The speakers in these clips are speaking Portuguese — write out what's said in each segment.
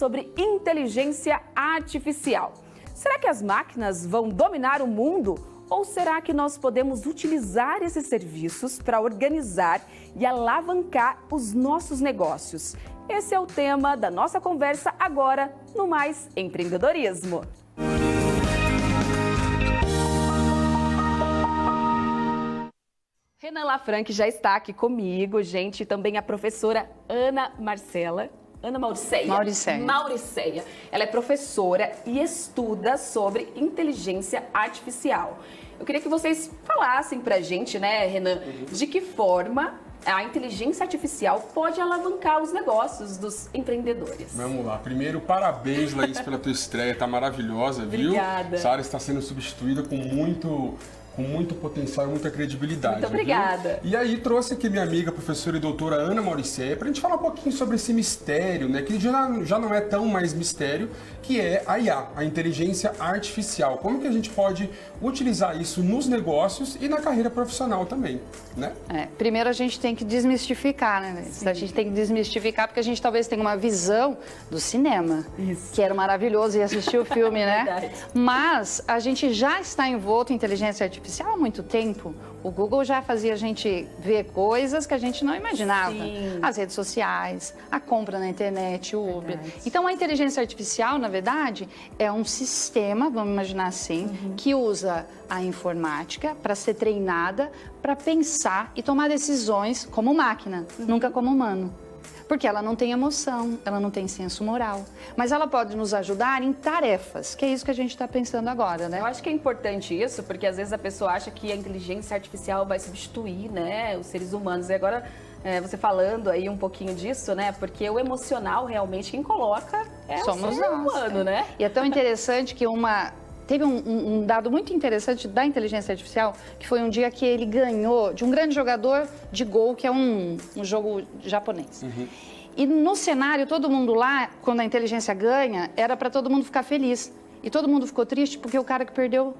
sobre inteligência artificial. Será que as máquinas vão dominar o mundo? Ou será que nós podemos utilizar esses serviços para organizar e alavancar os nossos negócios? Esse é o tema da nossa conversa agora no Mais Empreendedorismo. Renan Lafranc já está aqui comigo, gente, e também a professora Ana Mauriceia. Ela é professora e estuda sobre inteligência artificial. Eu queria que vocês falassem pra gente, né, Renan, de que forma a inteligência artificial pode alavancar os negócios dos empreendedores. Vamos lá. Primeiro, parabéns, Laís, pela tua estreia. Tá maravilhosa, viu? Obrigada. Essa área está sendo substituída com muito potencial e muita credibilidade. Muito obrigada. Viu? E aí trouxe aqui minha amiga, professora e doutora Ana Mauriceia, para a gente falar um pouquinho sobre esse mistério, né? Que já não é tão mais mistério, que é a IA, a inteligência artificial. Como que a gente pode utilizar isso nos negócios e na carreira profissional também, né? Primeiro a gente tem que desmistificar, né? Sim. A gente tem que desmistificar porque a gente talvez tenha uma visão do cinema, que era maravilhoso e assistir o filme, né? Verdade. Mas a gente já está envolto em inteligência artificial há muito tempo. O Google já fazia a gente ver coisas que a gente não imaginava. Sim. As redes sociais, a compra na internet, o Uber. Então, a inteligência artificial, na verdade, é um sistema, vamos imaginar assim, que usa a informática para ser treinada, para pensar e tomar decisões como máquina, nunca como humano. Porque ela não tem emoção, ela não tem senso moral. Mas ela pode nos ajudar em tarefas, que é isso que a gente está pensando agora, né? Eu acho que é importante isso, porque às vezes a pessoa acha que a inteligência artificial vai substituir, né, os seres humanos. E agora, você falando aí um pouquinho disso, né, porque o emocional realmente quem coloca Somos o ser nós, humano, né? E é tão interessante que teve um dado muito interessante da inteligência artificial, que foi um dia que ele ganhou de um grande jogador de Go, que é um jogo japonês. E no cenário, todo mundo lá, quando a inteligência ganha, era para todo mundo ficar feliz. E todo mundo ficou triste porque o cara que perdeu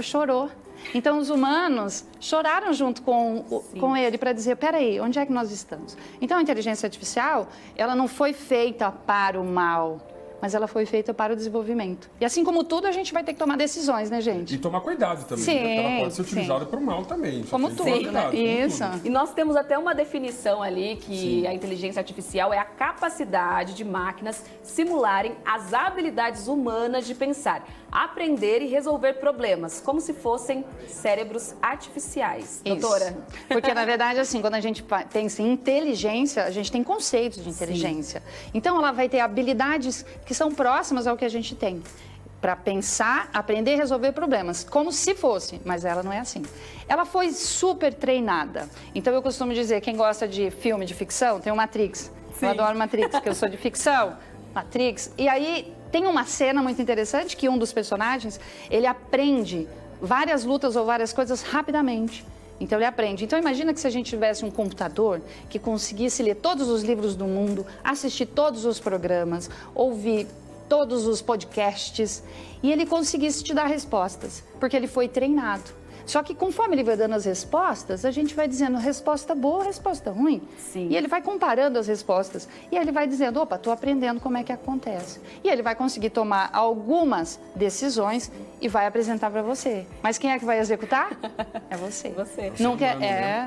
chorou. Então, os humanos choraram junto com ele para dizer, peraí, onde é que nós estamos? Então, a inteligência artificial, ela não foi feita para o mal, mas ela foi feita para o desenvolvimento. E assim como tudo, a gente vai ter que tomar decisões, né, gente? E tomar cuidado também, Sim, porque ela pode ser utilizada para o mal também. Como tudo, né? Isso. E nós temos até uma definição ali que a inteligência artificial é a capacidade de máquinas simularem as habilidades humanas de pensar, aprender e resolver problemas, como se fossem cérebros artificiais. Isso. Doutora? Porque, na verdade, assim, quando a gente pensa em inteligência, a gente tem conceitos de inteligência. Então, ela vai ter habilidades que são próximas ao que a gente tem. Para pensar, aprender e resolver problemas, como se fosse, mas ela não é assim. Ela foi super treinada. Então, eu costumo dizer, quem gosta de filme de ficção, tem o Matrix. Sim. Eu adoro Matrix, porque eu sou de ficção. Matrix. E aí, tem uma cena muito interessante que um dos personagens, ele aprende várias lutas ou várias coisas rapidamente. Então, ele aprende. Então, imagina que se a gente tivesse um computador que conseguisse ler todos os livros do mundo, assistir todos os programas, ouvir todos os podcasts e ele conseguisse te dar respostas, porque ele foi treinado. Só que conforme ele vai dando as respostas, a gente vai dizendo resposta boa, resposta ruim. Sim. E ele vai comparando as respostas. E aí ele vai dizendo, opa, estou aprendendo como é que acontece. E ele vai conseguir tomar algumas decisões e vai apresentar para você. Mas quem é que vai executar? É você. Você. Não quer,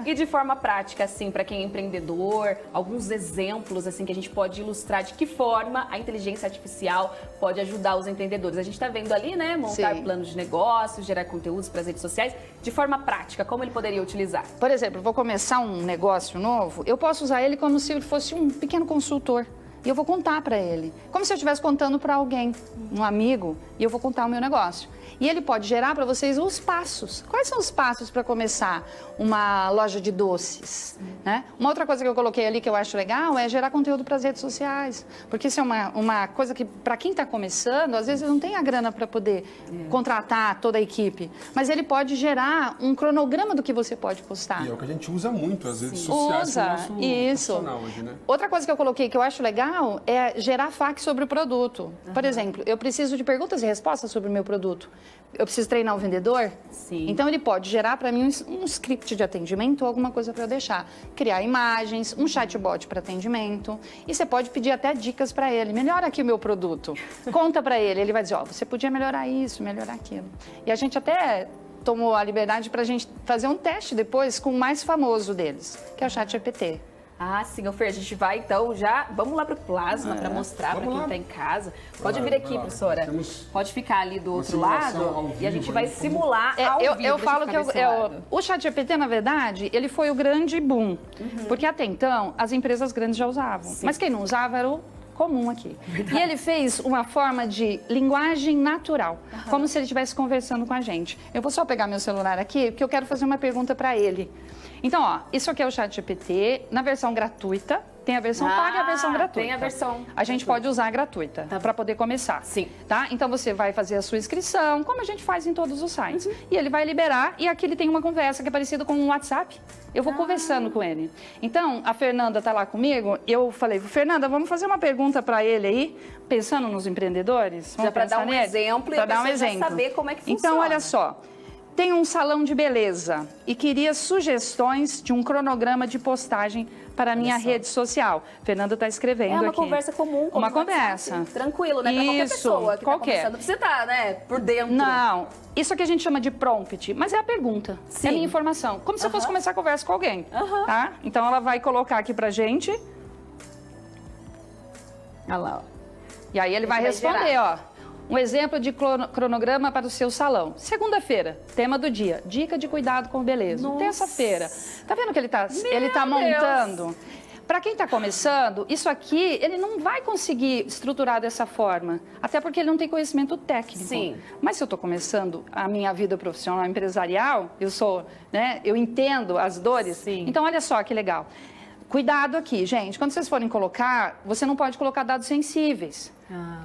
E de forma prática, assim, para quem é empreendedor, alguns exemplos, assim, que a gente pode ilustrar de que forma a inteligência artificial pode ajudar os empreendedores. A gente está vendo ali, né, montar planos de negócio, gerar conteúdos para as redes sociais. De forma prática, como ele poderia utilizar? Por exemplo, vou começar um negócio novo, eu posso usar ele como se ele fosse um pequeno consultor. E eu vou contar para ele, como se eu estivesse contando para alguém, um amigo, e eu vou contar o meu negócio. E ele pode gerar para vocês os passos. Quais são os passos para começar uma loja de doces? Né? Uma outra coisa que eu coloquei ali que eu acho legal é gerar conteúdo para as redes sociais. Porque isso é uma coisa que, para quem está começando, às vezes não tem a grana para poder contratar toda a equipe. Mas ele pode gerar um cronograma do que você pode postar. E é o que a gente usa muito, as redes sociais. Usa, isso. Hoje, né? Outra coisa que eu coloquei que eu acho legal legal é gerar fax sobre o produto. Por exemplo, eu preciso de perguntas e respostas sobre o meu produto. Eu preciso treinar o vendedor? Sim. Então, ele pode gerar para mim um script de atendimento ou alguma coisa para eu deixar. Criar imagens, um chatbot para atendimento. E você pode pedir até dicas para ele. Melhora aqui o meu produto. Conta para ele. Ele vai dizer, ó, você podia melhorar isso, melhorar aquilo. E a gente até tomou a liberdade para a gente fazer um teste depois com o mais famoso deles, que é o ChatGPT. Ah, sim, ô Fer, a gente vai então já. Vamos lá para o Plasma para mostrar para quem está em casa. Pode vir aqui, professora. Pode ficar ali do outro lado e a gente vai simular ao vivo. Eu falo que o ChatGPT, na verdade, ele foi o grande boom. Porque até então, as empresas grandes já usavam. Sim. Mas quem não usava era o comum aqui. Verdade. E ele fez uma forma de linguagem natural, como se ele estivesse conversando com a gente. Eu vou só pegar meu celular aqui, porque eu quero fazer uma pergunta para ele. Então, ó, isso aqui é o ChatGPT na versão gratuita. Tem a versão paga e a versão gratuita. Tem a versão. A gente pode usar a gratuita para poder começar. Sim. Tá? Então você vai fazer a sua inscrição, como a gente faz em todos os sites. E ele vai liberar e aqui ele tem uma conversa que é parecida com um WhatsApp. Eu vou conversando com ele. Então, a Fernanda está lá comigo. Eu falei, Fernanda, vamos fazer uma pergunta para ele aí, pensando nos empreendedores. Já para dar um exemplo e a pessoa já saber como é que funciona. Então, olha só. Tem um salão de beleza e queria sugestões de um cronograma de postagem para a minha rede social. Fernanda está escrevendo aqui. É uma conversa comum. Uma conversa. Tranquilo, né? Para qualquer pessoa que está começando. Você está, né, por dentro. Não, isso aqui a gente chama de prompt, mas é a pergunta. Sim. É a minha informação. Como se eu fosse começar a conversa com alguém. Tá? Então, ela vai colocar aqui para gente. Olha lá, ó. E aí ele vai responder, ó. Um exemplo de cronograma para o seu salão. Segunda-feira, tema do dia, dica de cuidado com beleza. Terça-feira, tá vendo que ele tá montando? Para quem está começando, isso aqui, ele não vai conseguir estruturar dessa forma, até porque ele não tem conhecimento técnico. Sim. Mas se eu estou começando a minha vida profissional empresarial, eu entendo as dores. Sim. Então, olha só que legal. Cuidado aqui, gente. Quando vocês forem colocar, você não pode colocar dados sensíveis.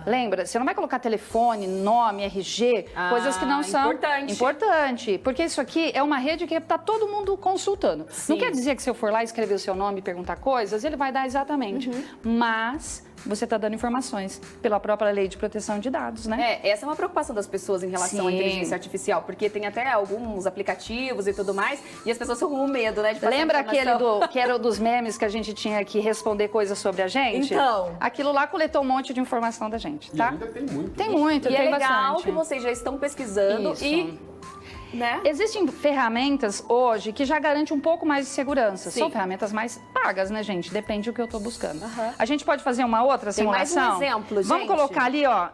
Lembra? Você não vai colocar telefone, nome, RG, coisas que não são importante. Porque isso aqui é uma rede que está todo mundo consultando. Sim. Não quer dizer que se eu for lá escrever o seu nome e perguntar coisas, ele vai dar exatamente. Mas você está dando informações pela própria lei de proteção de dados, né? Essa é uma preocupação das pessoas em relação à inteligência artificial, porque tem até alguns aplicativos e tudo mais, e as pessoas ficam com medo, né? De Lembra aquele que era dos memes que a gente tinha que responder coisas sobre a gente? Então. Aquilo lá coletou um monte de informação da gente, tá? E ainda tem muito. Tem muito, e tem é legal bastante. que vocês já estão pesquisando né? Existem ferramentas hoje que já garantem um pouco mais de segurança. Sim. São ferramentas mais pagas, né, gente? Depende do que eu estou buscando. A gente pode fazer uma outra simulação? Tem mais um exemplo, gente. Vamos colocar ali, ó.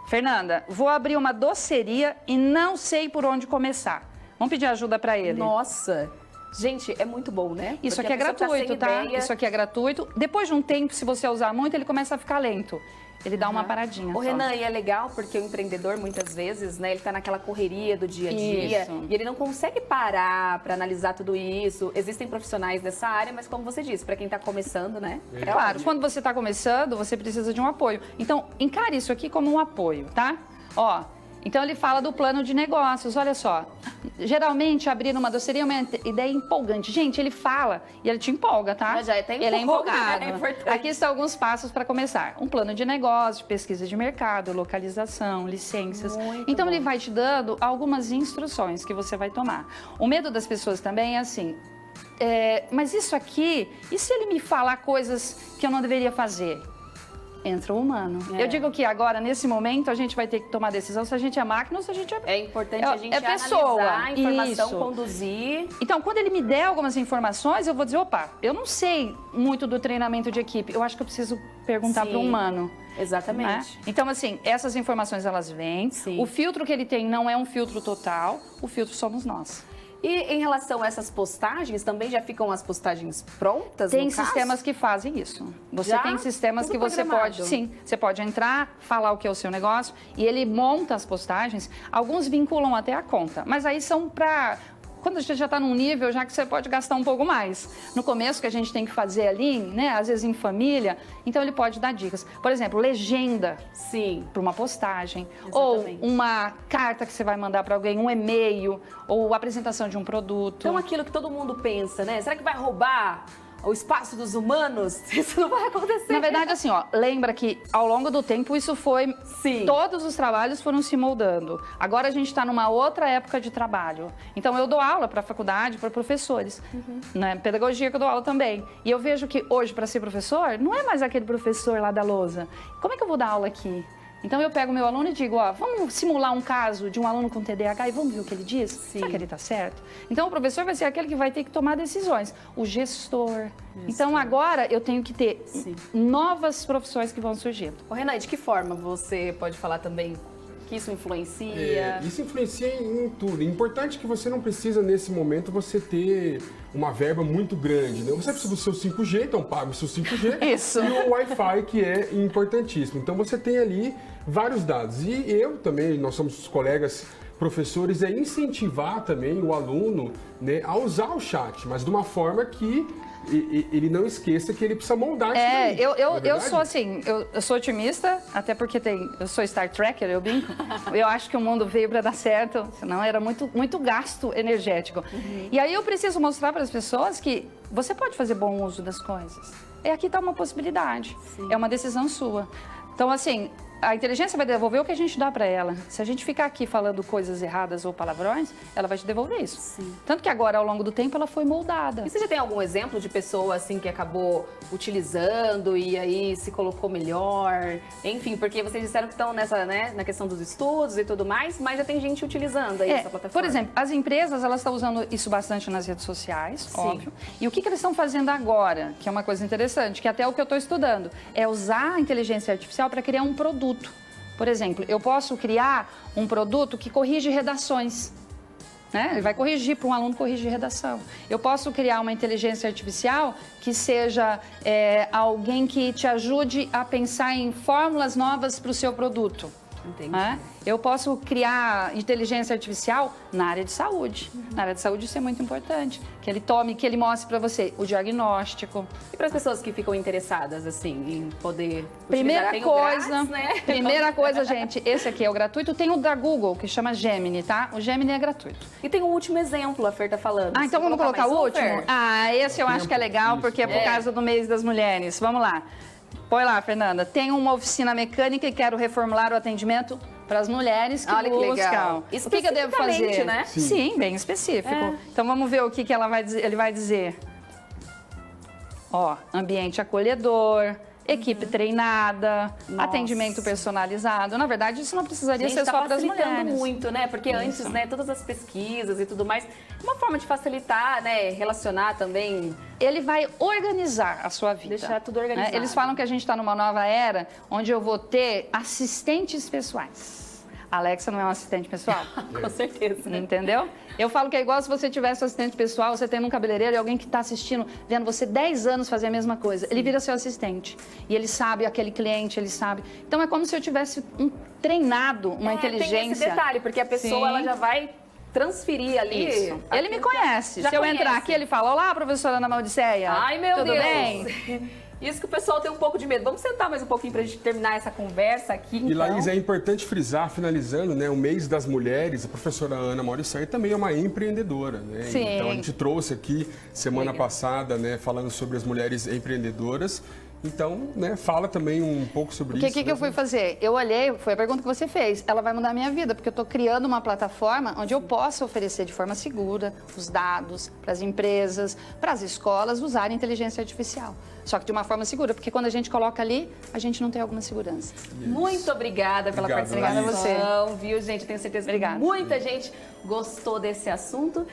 Fernanda, vou abrir uma doceria e não sei por onde começar. Vamos pedir ajuda para ele. Nossa! Gente, é muito bom, né? Isso aqui é gratuito, tá? Isso aqui é gratuito. Depois de um tempo, se você usar muito, ele começa a ficar lento. Ele dá uma paradinha. O Renan, e é legal porque o empreendedor, muitas vezes, né, ele tá naquela correria do dia a dia e ele não consegue parar para analisar tudo isso. Existem profissionais dessa área, mas como você disse, para quem tá começando, né? É claro, quando você tá começando, você precisa de um apoio. Então, encare isso aqui como um apoio, tá? Ó, então ele fala do plano de negócios, olha só. Geralmente, abrir uma doceria é uma ideia empolgante. Gente, ele fala e ele te empolga, tá? Já até ele é empolgado. É importante. Aqui estão alguns passos para começar. Um plano de negócio, pesquisa de mercado, localização, licenças. Então, ele vai te dando algumas instruções que você vai tomar. O medo das pessoas também é assim... mas isso aqui, e se ele me falar coisas que eu não deveria fazer? Entra o humano. Eu digo que agora, nesse momento, a gente vai ter que tomar decisão se a gente é máquina ou se a gente é... É importante a gente pessoa. Analisar a informação, conduzir. Então, quando ele me der algumas informações, eu vou dizer, opa, eu não sei muito do treinamento de equipe, eu acho que eu preciso perguntar para o humano. Exatamente. Né? Então, assim, essas informações, elas vêm. Sim. O filtro que ele tem não é um filtro total, o filtro somos nós. E em relação a essas postagens, também já ficam as postagens prontas? Tem sistemas que fazem isso. Você Já? tem sistemas Tudo que você programado. pode... Sim, você pode entrar, falar o que é o seu negócio e ele monta as postagens. Alguns vinculam até a conta, mas aí são para... Quando a gente já está num nível, já que você pode gastar um pouco mais. No começo, que a gente tem que fazer ali, né? Às vezes em família, então ele pode dar dicas. Por exemplo, legenda. Sim. Para uma postagem. Exatamente. Ou uma carta que você vai mandar para alguém, um e-mail, ou a apresentação de um produto. Então, aquilo que todo mundo pensa, né? Será que vai roubar o espaço dos humanos, isso não vai acontecer. Na verdade, assim, ó, lembra que ao longo do tempo isso foi... Sim. Todos os trabalhos foram se moldando. Agora a gente está numa outra época de trabalho. Então eu dou aula para a faculdade, para professores. Né? Pedagogia que eu dou aula também. E eu vejo que hoje, para ser professor, não é mais aquele professor lá da lousa. Como é que eu vou dar aula aqui? Então eu pego meu aluno e digo, ó, vamos simular um caso de um aluno com TDAH e vamos ver o que ele diz? Será que ele está certo? Então o professor vai ser aquele que vai ter que tomar decisões, o gestor. Então agora eu tenho que ter novas profissões que vão surgindo. Ô, Renan, de que forma você pode falar também que isso influencia? Isso influencia em tudo. É importante que você não precisa, nesse momento, você ter uma verba muito grande, né? Você precisa do seu 5G, então paga o seu 5G. Isso. E o Wi-Fi, que é importantíssimo. Então você tem ali vários dados. E eu também, nós somos colegas professores, é incentivar também o aluno, né, a usar o chat, mas de uma forma que ele não esqueça que ele precisa moldar isso daí. Eu sou assim, eu sou otimista, até porque eu sou Star Trekker, eu brinco. Eu acho que o mundo veio para dar certo, senão era muito gasto energético. E aí eu preciso mostrar para as pessoas que você pode fazer bom uso das coisas. E aqui está uma possibilidade, é uma decisão sua. Então, assim, a inteligência vai devolver o que a gente dá para ela. Se a gente ficar aqui falando coisas erradas ou palavrões, ela vai te devolver isso. Sim. Tanto que agora, ao longo do tempo, ela foi moldada. E você já tem algum exemplo de pessoa assim que acabou utilizando e aí se colocou melhor? Enfim, porque vocês disseram que estão nessa, né, na questão dos estudos e tudo mais, mas já tem gente utilizando aí essa plataforma. Por exemplo, as empresas, elas estão usando isso bastante nas redes sociais, óbvio. E o que eles estão fazendo agora, que é uma coisa interessante, que até o que eu estou estudando, é usar a inteligência artificial para criar um produto. Por exemplo, eu posso criar um produto que corrige redações. Né? Ele vai corrigir para um aluno corrigir redação. Eu posso criar uma inteligência artificial que seja alguém que te ajude a pensar em fórmulas novas para o seu produto. Entendi. Né? Eu posso criar inteligência artificial na área de saúde. Na área de saúde isso é muito importante. Que ele mostre para você o diagnóstico. E para as pessoas que ficam interessadas, assim, em poder Primeira utilizar, tem o coisa, grátis, né? primeira coisa, gente, esse aqui é o gratuito. Tem o da Google, que chama Gemini, tá? O Gemini é gratuito. E tem o último exemplo, a Fer tá falando. Ah, então Você vamos colocar mais o um, último? Fer? Ah, esse eu acho que é legal, Isso. porque é por causa do mês das mulheres. Vamos lá. Põe lá, Fernanda. Tem uma oficina mecânica e quero reformular o atendimento para as mulheres que Olha que buscam. legal. O que eu devo fazer? Especificamente, né? Sim, bem específico. Então vamos ver o que ele vai dizer. Ó, ambiente acolhedor, equipe treinada, Nossa. atendimento personalizado. Na verdade, isso não precisaria ser Tá só para as facilitando mulheres. muito, né? Porque antes, né, todas as pesquisas e tudo mais, uma forma de facilitar, né, relacionar também. Ele vai organizar a sua vida. Deixar tudo organizado. Né? Eles falam que a gente está numa nova era onde eu vou ter assistentes pessoais. A Alexa não é um assistente pessoal? Com certeza. Entendeu? Eu falo que é igual se você tivesse um assistente pessoal, você tem um cabeleireiro e alguém que está assistindo, vendo você 10 anos fazer a mesma coisa. Ele vira seu assistente. E ele sabe aquele cliente, ele sabe. Então é como se eu tivesse treinado uma inteligência. Tem esse detalhe, porque a pessoa ela já vai transferir ali. Isso. Ele me conhece. Já se eu conhece. entrar aqui, ele fala: olá, professora Ana Maudicéia. Ai, meu Tudo Deus. bem? Isso que o pessoal tem um pouco de medo. Vamos sentar mais um pouquinho para a gente terminar essa conversa aqui. E, Laís, é importante frisar, finalizando, né, o mês das mulheres, a professora Ana Mauricéia também é uma empreendedora, né? Sim. Então a gente trouxe aqui semana passada, né, falando sobre as mulheres empreendedoras. Então, né, fala também um pouco sobre isso. O que eu fui fazer? Eu olhei, foi a pergunta que você fez. Ela vai mudar a minha vida, porque eu estou criando uma plataforma onde eu possa oferecer de forma segura os dados para as empresas, para as escolas usarem inteligência artificial. Só que de uma forma segura, porque quando a gente coloca ali, a gente não tem alguma segurança. Muito obrigada pela Obrigado, participação, Laís. viu, gente? Tenho certeza Obrigada. que muita gente gostou desse assunto.